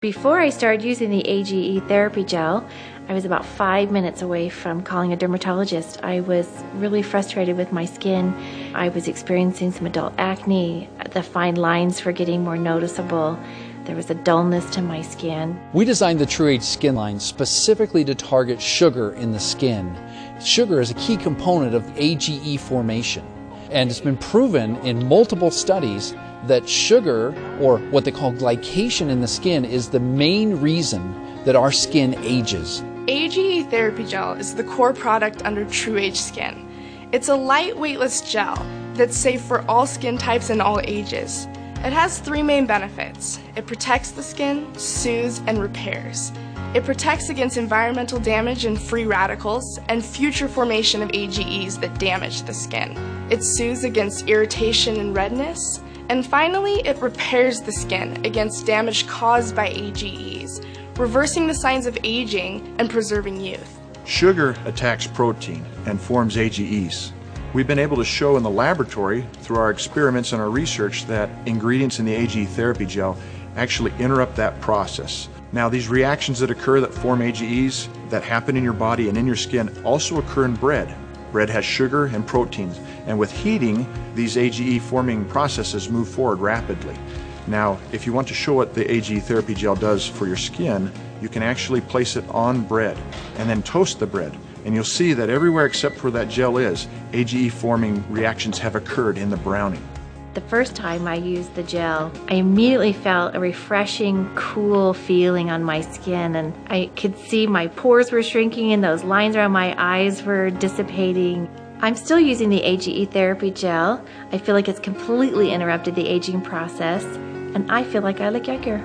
Before I started using the AGE therapy gel, I was about 5 minutes away from calling a dermatologist. I was really frustrated with my skin. I was experiencing some adult acne. The fine lines were getting more noticeable. There was a dullness to my skin. We designed the TruAge skin line specifically to target sugar in the skin. Sugar is a key component of AGE formation, and it's been proven in multiple studies that sugar, or what they call glycation in the skin, is the main reason that our skin ages. AGE therapy gel is the core product under TruAge Skin. It's a light, weightless gel that's safe for all skin types and all ages. It has three main benefits. It protects the skin, soothes, and repairs. It protects against environmental damage and free radicals and future formation of AGEs that damage the skin. It soothes against irritation and redness. And finally, it repairs the skin against damage caused by AGEs, reversing the signs of aging and preserving youth. Sugar attacks protein and forms AGEs. We've been able to show in the laboratory through our experiments and our research that ingredients in the AGE therapy gel actually interrupt that process. Now, these reactions that occur that form AGEs that happen in your body and in your skin also occur in bread. Bread has sugar and proteins, and with heating, these AGE forming processes move forward rapidly. Now, if you want to show what the AGE therapy gel does for your skin, you can actually place it on bread and then toast the bread. And you'll see that everywhere except where that gel is, AGE forming reactions have occurred in the browning. The first time I used the gel, I immediately felt a refreshing, cool feeling on my skin, and I could see my pores were shrinking and those lines around my eyes were dissipating. I'm still using the AGE therapy gel. I feel like it's completely interrupted the aging process, and I feel like I look younger.